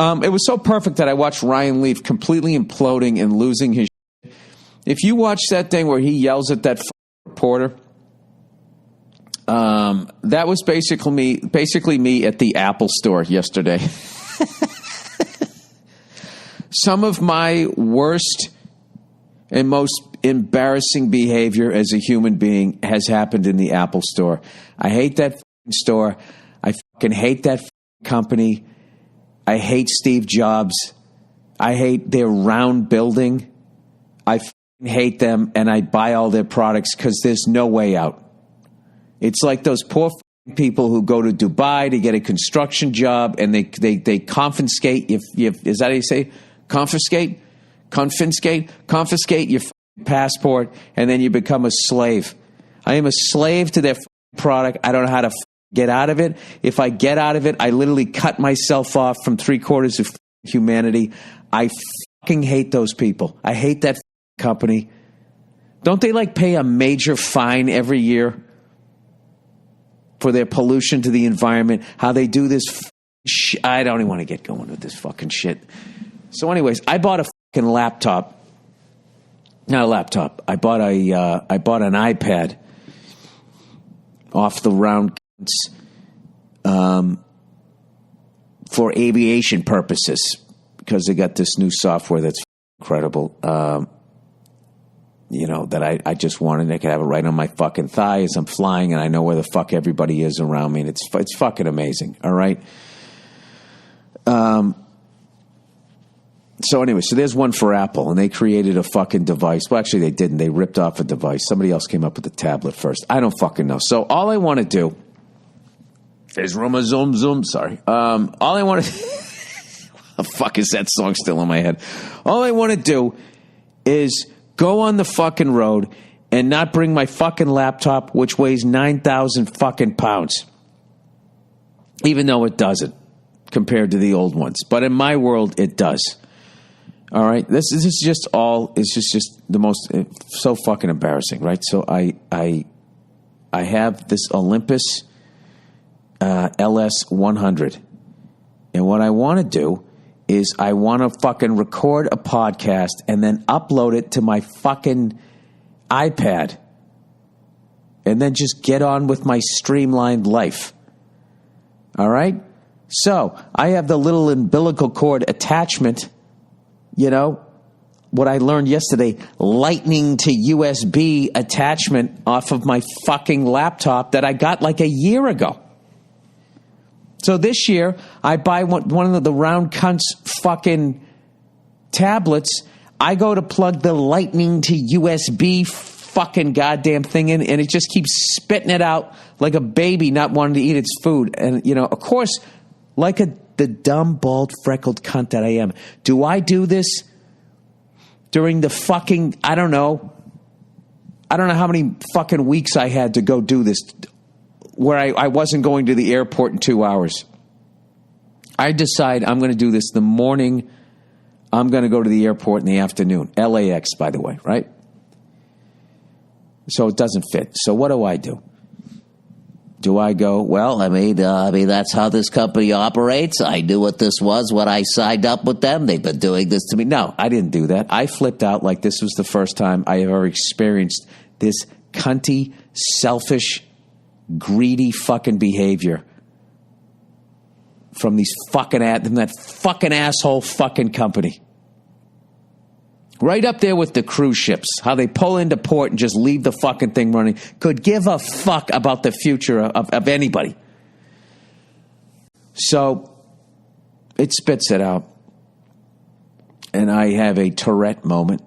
It was so perfect that I watched Ryan Leaf completely imploding and losing his shit. If you watch that thing where he yells at that reporter, that was basically me at the Apple store yesterday. Some of my worst and most embarrassing behavior as a human being has happened in the Apple store. I hate that store. I fucking hate that company. I hate Steve Jobs. I hate their round building. I fucking hate them, and I buy all their products because there's no way out. It's like those poor people who go to Dubai to get a construction job, and they confiscate. Is that how you say? Confiscate your passport, and then you become a slave. I am a slave to their product. I don't know how to get out of it. If I get out of it, I literally cut myself off from 3/4 of humanity. I fucking hate those people. I hate that company. Don't they pay a major fine every year for their pollution to the environment? How they do this I don't even want to get going with this fucking shit. So anyways, I bought a fucking laptop. Not a laptop. I bought an iPad off the round for aviation purposes because they got this new software that's incredible. That I just wanted. I could have it right on my fucking thigh as I'm flying, and I know where the fuck everybody is around me, and it's fucking amazing. All right. So anyway, so there's one for Apple, and they created a fucking device. Well, actually, they didn't. They ripped off a device. Somebody else came up with the tablet first. I don't fucking know. So all I want to do is zoom. Sorry. All I want to... What the fuck is that song still in my head? All I want to do is go on the fucking road and not bring my fucking laptop, which weighs 9,000 fucking pounds. Even though it doesn't compared to the old ones. But in my world, it does. All right, this is just all. It's just the most so fucking embarrassing, right? So I have this Olympus LS 100, and what I want to do is I want to fucking record a podcast and then upload it to my fucking iPad, and then just get on with my streamlined life. All right, so I have the little umbilical cord attachment. What I learned yesterday, lightning to USB attachment off of my fucking laptop that I got like a year ago. So this year, I buy one of the round cunts fucking tablets. I go to plug the lightning to USB fucking goddamn thing in, and it just keeps spitting it out like a baby not wanting to eat its food. And, of course, like the dumb, bald, freckled cunt that I am. Do I do this during the fucking, I don't know how many fucking weeks I had to go do this where I wasn't going to the airport in 2 hours. I decide I'm going to do this the morning. I'm going to go to the airport in the afternoon. LAX, by the way, right? So it doesn't fit. So what do? Do I go, well, I mean, that's how this company operates. I knew what this was when I signed up with them. They've been doing this to me. No, I didn't do that. I flipped out like this was the first time I have ever experienced this cunty, selfish, greedy fucking behavior from that fucking asshole fucking company. Right up there with the cruise ships, how they pull into port and just leave the fucking thing running. Could give a fuck about the future of anybody. So it spits it out. And I have a Tourette moment.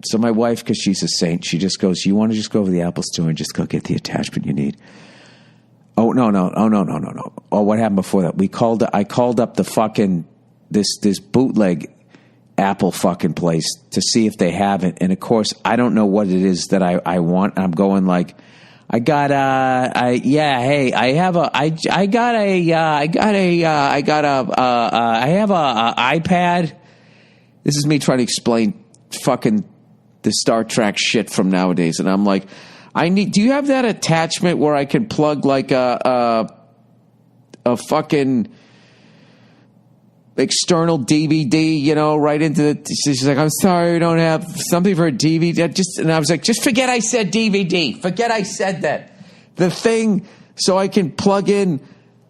So my wife, because she's a saint, she just goes, you want to just go over to the Apple store and just go get the attachment you need? Oh, no. Oh, what happened before that? I called up the fucking, this bootleg Apple fucking place to see if they have it. And of course, I don't know what it is that I want. I'm going like, I have a iPad. This is me trying to explain fucking the Star Trek shit from nowadays. And I'm like, do you have that attachment where I can plug like a fucking external DVD, right into the. She's like, I'm sorry, we don't have something for a DVD. And I was like, just forget I said DVD. Forget I said that. The thing, so I can plug in,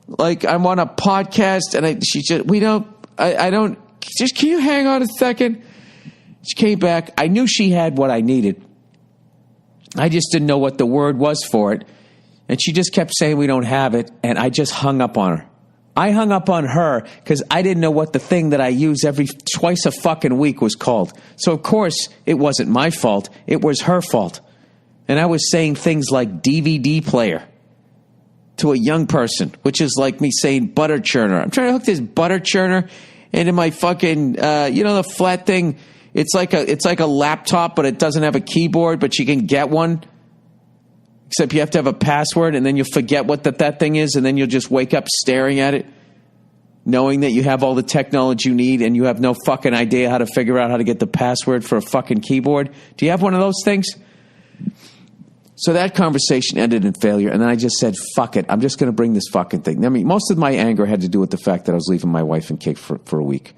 like I'm on a podcast, and I don't. Just can you hang on a second? She came back. I knew she had what I needed. I just didn't know what the word was for it. And she just kept saying we don't have it. And I just hung up on her. I hung up on her because I didn't know what the thing that I use twice a fucking week was called. So, of course, it wasn't my fault. It was her fault. And I was saying things like DVD player to a young person, which is like me saying butter churner. I'm trying to hook this butter churner into my fucking, the flat thing. It's like a laptop, but it doesn't have a keyboard, but you can get one. Except you have to have a password, and then you'll forget what that thing is, and then you'll just wake up staring at it, knowing that you have all the technology you need, and you have no fucking idea how to figure out how to get the password for a fucking keyboard. Do you have one of those things? So that conversation ended in failure, and then I just said, fuck it, I'm just going to bring this fucking thing. I mean, most of my anger had to do with the fact that I was leaving my wife and kid for a week.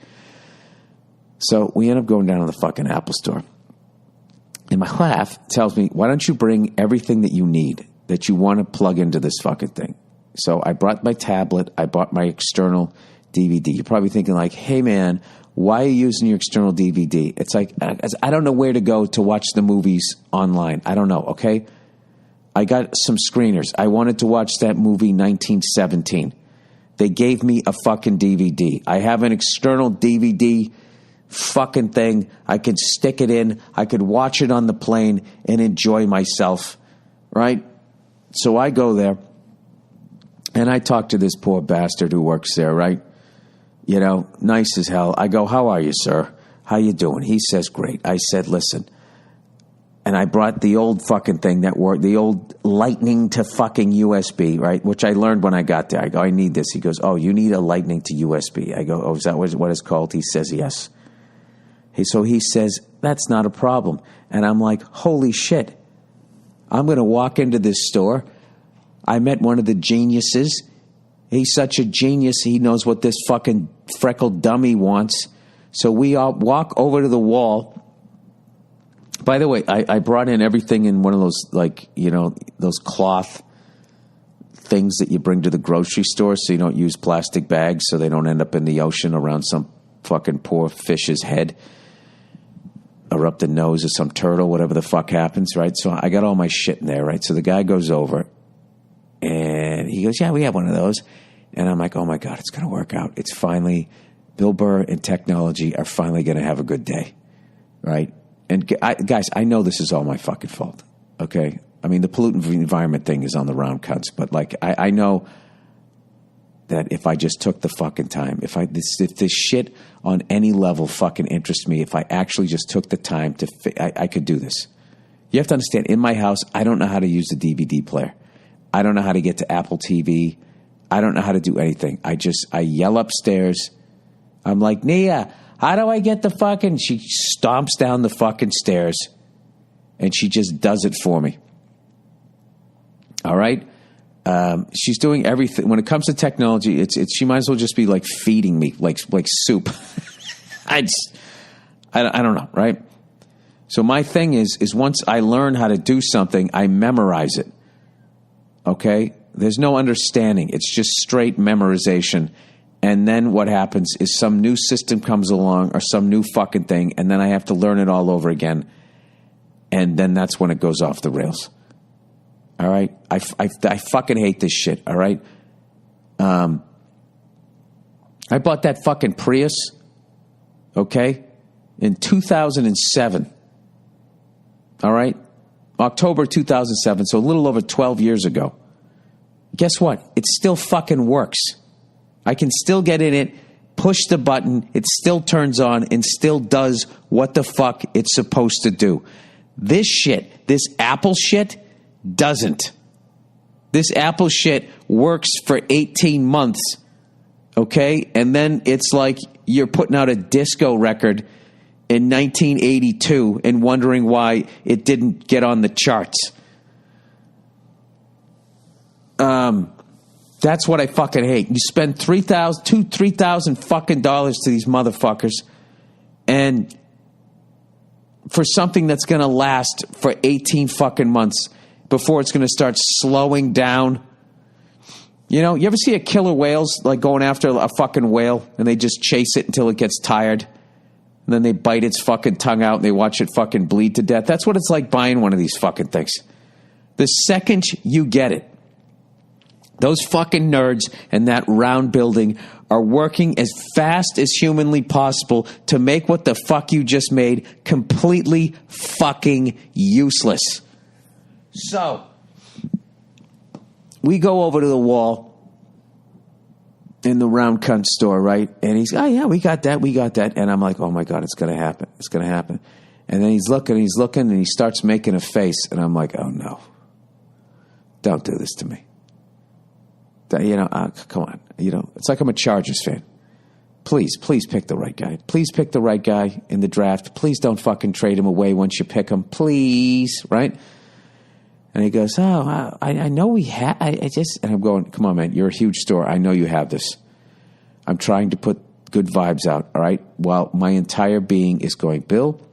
So we end up going down to the fucking Apple store. And my wife tells me, why don't you bring everything that you need, that you want to plug into this fucking thing? So I brought my tablet. I bought my external DVD. You're probably thinking like, hey, man, why are you using your external DVD? It's like, I don't know where to go to watch the movies online. I don't know, okay? I got some screeners. I wanted to watch that movie 1917. They gave me a fucking DVD. I have an external DVD fucking thing. I could stick it in. I could watch it on the plane and enjoy myself, right? So I go there, and I talk to this poor bastard who works there, right? Nice as hell. I go, how are you, sir? How you doing? He says, great. I said, listen. And I brought the old fucking thing that worked, the old lightning to fucking USB, right? Which I learned when I got there. I go, I need this. He goes, oh, you need a lightning to USB. I go, oh, is that what it's called? He says, yes. So he says, that's not a problem. And I'm like, holy shit. I'm going to walk into this store. I met one of the geniuses. He's such a genius. He knows what this fucking freckled dummy wants. So we all walk over to the wall. By the way, I brought in everything in one of those, those cloth things that you bring to the grocery store so you don't use plastic bags so they don't end up in the ocean around some fucking poor fish's head or up the nose of some turtle, whatever the fuck happens, right? So I got all my shit in there, right? So the guy goes over and he goes, yeah, we have one of those. And I'm like, oh my God, it's going to work out. It's finally, Bill Burr and technology are finally going to have a good day, right? And guys, I know this is all my fucking fault, okay? I mean, the pollutant environment thing is on the round cuts, but I know that if I just took the fucking time, if this shit on any level fucking interests me, if I actually just took the time I could do this. You have to understand, in my house, I don't know how to use the DVD player. I don't know how to get to Apple TV. I don't know how to do anything. I yell upstairs. I'm like, Nia, how do I get the fucking... She stomps down the fucking stairs and she just does it for me. All right? She's doing everything. When it comes to technology, she might as well just be like feeding me like soup. I don't know, right? So my thing is once I learn how to do something, I memorize it. Okay? There's no understanding. It's just straight memorization. And then what happens is some new system comes along or some new fucking thing, and then I have to learn it all over again. And then that's when it goes off the rails. All right? I fucking hate this shit, all right? I bought that fucking Prius, okay, in 2007. All right? October 2007, so a little over 12 years ago. Guess what? It still fucking works. I can still get in it, push the button, it still turns on and still does what the fuck it's supposed to do. This shit, this Apple shit, doesn't. This Apple shit works for 18 months, okay? And then it's like you're putting out a disco record in 1982 and wondering why it didn't get on the charts. That's what I fucking hate. You spend $3,000 fucking dollars to these motherfuckers, and for something that's going to last for 18 fucking months before it's going to start slowing down. You know, you ever see a killer whales like going after a fucking whale and they just chase it until it gets tired? And then they bite its fucking tongue out and they watch it fucking bleed to death. That's what it's like buying one of these fucking things. The second you get it, those fucking nerds in that round building are working as fast as humanly possible to make what the fuck you just made completely fucking useless. So, we go over to the wall in the round cunt store, right? And he's, oh yeah, we got that. And I'm like, oh my God, it's going to happen. It's going to happen. And then he's looking, and he starts making a face. And I'm like, oh no, don't do this to me. You know, come on. You know, it's like I'm a Chargers fan. Please pick the right guy. Please pick the right guy in the draft. Please don't fucking trade him away once you pick him. Please, right? And he goes, oh, I know we have. And I'm going, come on, man. You're a huge store. I know you have this. I'm trying to put good vibes out, all right? While my entire being is going, Bill,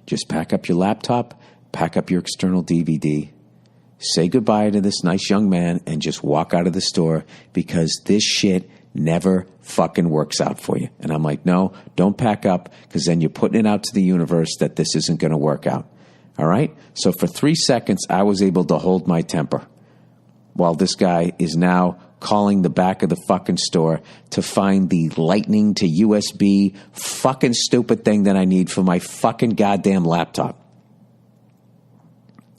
just pack up your laptop, pack up your external DVD, say goodbye to this nice young man, and just walk out of the store because this shit never fucking works out for you. And I'm like, no, don't pack up, because then you're putting it out to the universe that this isn't going to work out. All right? So for 3 seconds, I was able to hold my temper while this guy is now calling the back of the fucking store to find the lightning to USB fucking stupid thing that I need for my fucking goddamn laptop.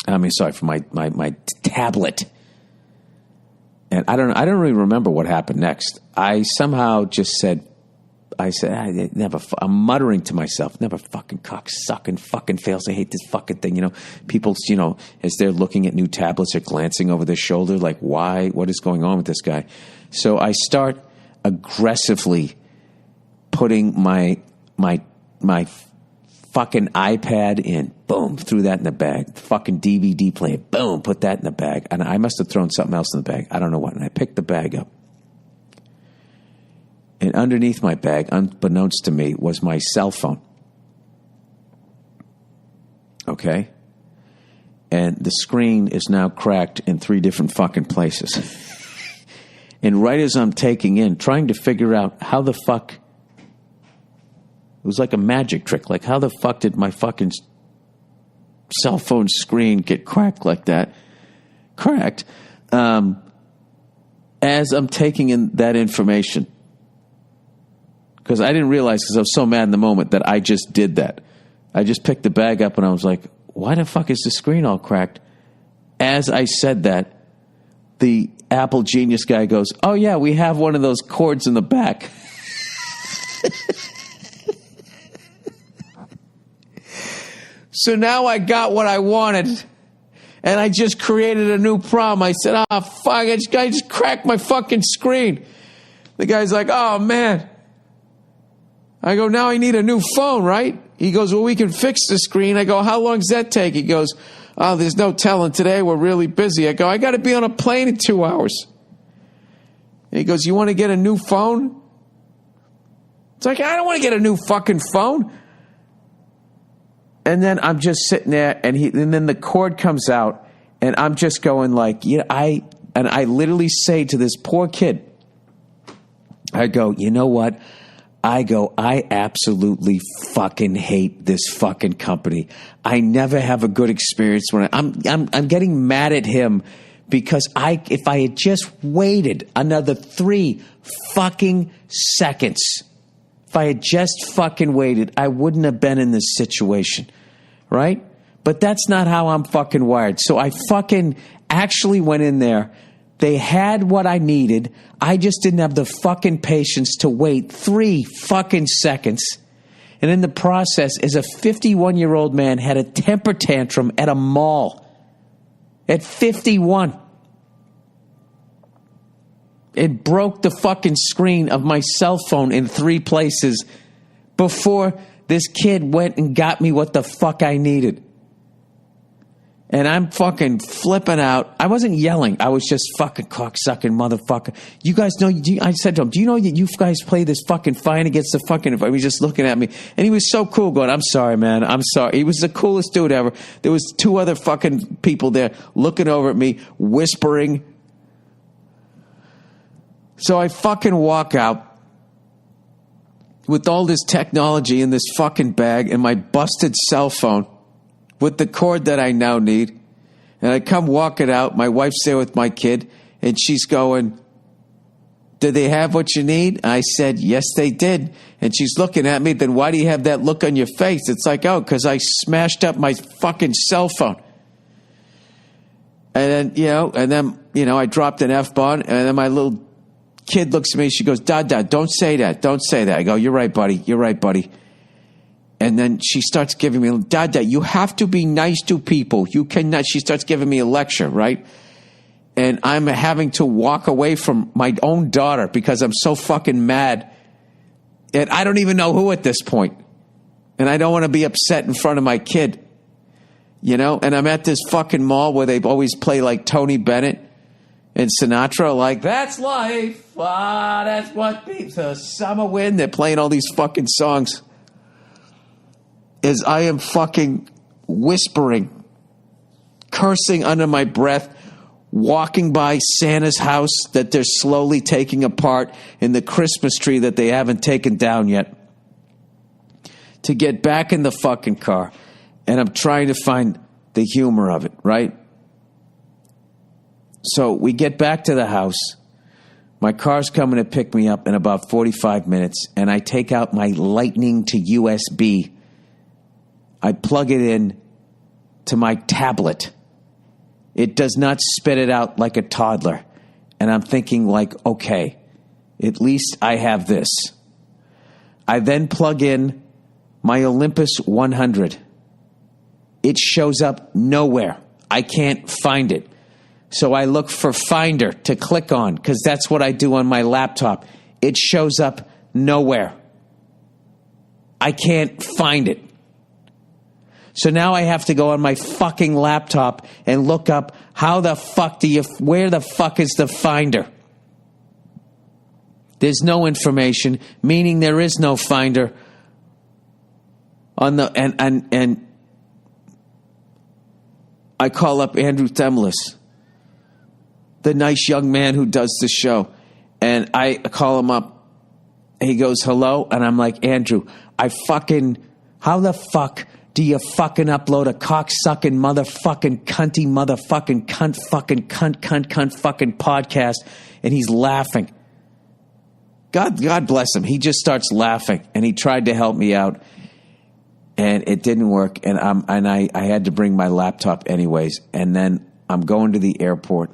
I mean, sorry, for my tablet. And I don't really remember what happened next. I somehow just said, I'm muttering to myself, never fucking cocksucking fucking fails. I hate this fucking thing. You know, people, you know, as they're looking at new tablets, are glancing over their shoulder, like, why? What is going on with this guy? So I start aggressively putting my fucking iPad in. Boom, threw that in the bag. Fucking DVD player. Boom, put that in the bag. And I must have thrown something else in the bag. I don't know what. And I picked the bag up. And underneath my bag, unbeknownst to me, was my cell phone. Okay? And the screen is now cracked in 3 different fucking places. And right as I'm trying to figure out how the fuck, it was like a magic trick. Like, how the fuck did my fucking cell phone screen get cracked like that? Cracked. As I'm taking in that information, because I didn't realize, because I was so mad in the moment, that I just did that. I just picked the bag up and I was like, why the fuck is the screen all cracked? As I said that, the Apple Genius guy goes, oh yeah, we have one of those cords in the back. So now I got what I wanted, and I just created a new problem. I said, oh, fuck, this guy just cracked my fucking screen. The guy's like, oh, man. I go, now I need a new phone, right? He goes, well, we can fix the screen. I go, how long does that take? He goes, oh, there's no telling today. We're really busy. I go, I got to be on a plane in 2 hours. And he goes, you want to get a new phone? It's like, I don't want to get a new fucking phone. And then I'm just sitting there, and then the cord comes out, and I'm just going like, I literally say to this poor kid, I go, you know what? I absolutely fucking hate this fucking company. I never have a good experience when I'm getting mad at him because if I had just waited another 3 fucking seconds, if I had just fucking waited, I wouldn't have been in this situation, right? But that's not how I'm fucking wired. So I fucking actually went in there. They had what I needed. I just didn't have the fucking patience to wait 3 fucking seconds. And in the process, as a 51-year-old man had a temper tantrum at a mall at 51. It broke the fucking screen of my cell phone in 3 places before this kid went and got me what the fuck I needed. And I'm fucking flipping out. I wasn't yelling. I was just fucking cocksucking motherfucker. You guys know, I said to him, do you know that you guys play this fucking fine against the fucking, he was just looking at me. And he was so cool going, I'm sorry, man. I'm sorry. He was the coolest dude ever. There was 2 other fucking people there looking over at me, whispering. So I fucking walk out with all this technology in this fucking bag and my busted cell phone with the cord that I now need. And I come walking out. My wife's there with my kid. And she's going, did they have what you need? I said, yes, they did. And she's looking at me. Then why do you have that look on your face? It's like, oh, because I smashed up my fucking cell phone. And then, I dropped an F-bomb. And then my little kid looks at me. She goes, Dad, don't say that. Don't say that. I go, you're right, buddy. You're right, buddy. And then she starts giving me, Dad, you have to be nice to people. You cannot. She starts giving me a lecture, right? And I'm having to walk away from my own daughter because I'm so fucking mad. And I don't even know who at this point. And I don't want to be upset in front of my kid. And I'm at this fucking mall where they always play like Tony Bennett and Sinatra, like, that's life. That's what beats the summer wind. They're playing all these fucking songs. As I am fucking whispering, cursing under my breath, walking by Santa's house that they're slowly taking apart and the Christmas tree that they haven't taken down yet, to get back in the fucking car. And I'm trying to find the humor of it, right? So we get back to the house. My car's coming to pick me up in about 45 minutes, and I take out my Lightning to USB. I plug it in to my tablet. It does not spit it out like a toddler. And I'm thinking like, okay, at least I have this. I then plug in my Olympus 100. It shows up nowhere. I can't find it. So I look for Finder to click on because that's what I do on my laptop. It shows up nowhere. I can't find it. So now I have to go on my fucking laptop and look up where the fuck is the Finder? There's no information, meaning there is no Finder on the, and I call up Andrew Themlis, the nice young man who does the show. And I call him up. He goes, hello? And I'm like, Andrew, how the fuck do you fucking upload a cocksucking motherfucking cunty motherfucking cunt fucking cunt fucking podcast? And he's laughing. God bless him. He just starts laughing. And he tried to help me out. And it didn't work. And I had to bring my laptop anyways. And then I'm going to the airport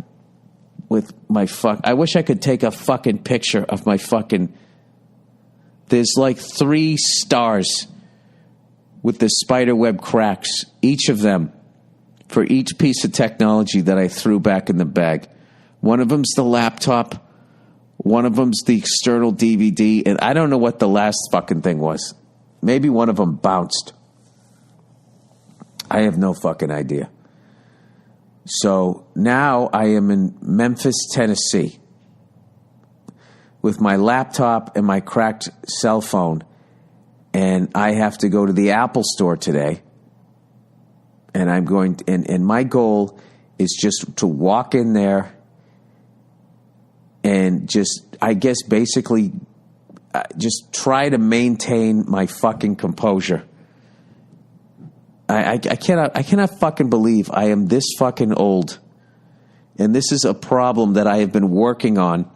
with my I wish I could take a fucking picture of my fucking. There's like 3 stars with the spiderweb cracks, each of them for each piece of technology that I threw back in the bag. One of them's the laptop. One of them's the external DVD. And I don't know what the last fucking thing was. Maybe one of them bounced. I have no fucking idea. So now I am in Memphis, Tennessee with my laptop and my cracked cell phone. And I have to go to the Apple store today. And I'm going to, and my goal is just to walk in there and just, I guess, basically just try to maintain my fucking composure. I cannot fucking believe I am this fucking old. And this is a problem that I have been working on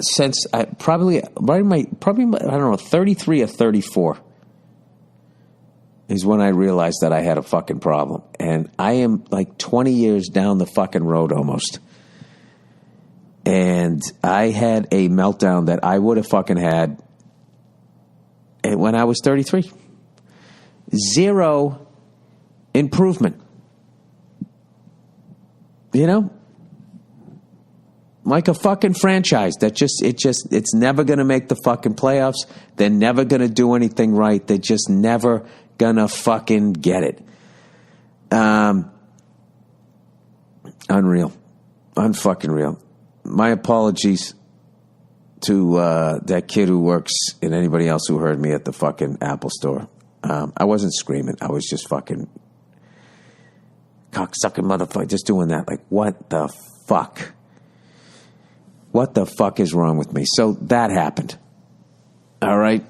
since I probably I don't know, 33 or 34 is when I realized that I had a fucking problem. And I am like 20 years down the fucking road almost. And I had a meltdown that I would have fucking had when I was 33. 0 improvement. You know? Like a fucking franchise that it's never going to make the fucking playoffs. They're never going to do anything right. They just never gonna fucking get it. Unreal. Unfucking real. My apologies to that kid who works and anybody else who heard me at the fucking Apple store. I wasn't screaming. I was just fucking cocksucking motherfucker, just doing that. Like, what the fuck? What the fuck is wrong with me? So that happened. All right.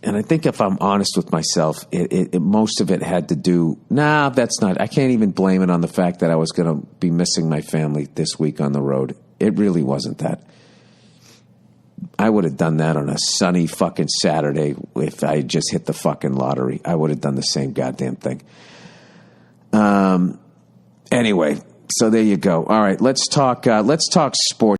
And I think if I'm honest with myself, most of it had to do, that's not, I can't even blame it on the fact that I was going to be missing my family this week on the road. It really wasn't that. I would have done that on a sunny fucking Saturday if I had just hit the fucking lottery. I would have done the same goddamn thing. Anyway, so there you go. All right, let's talk sports.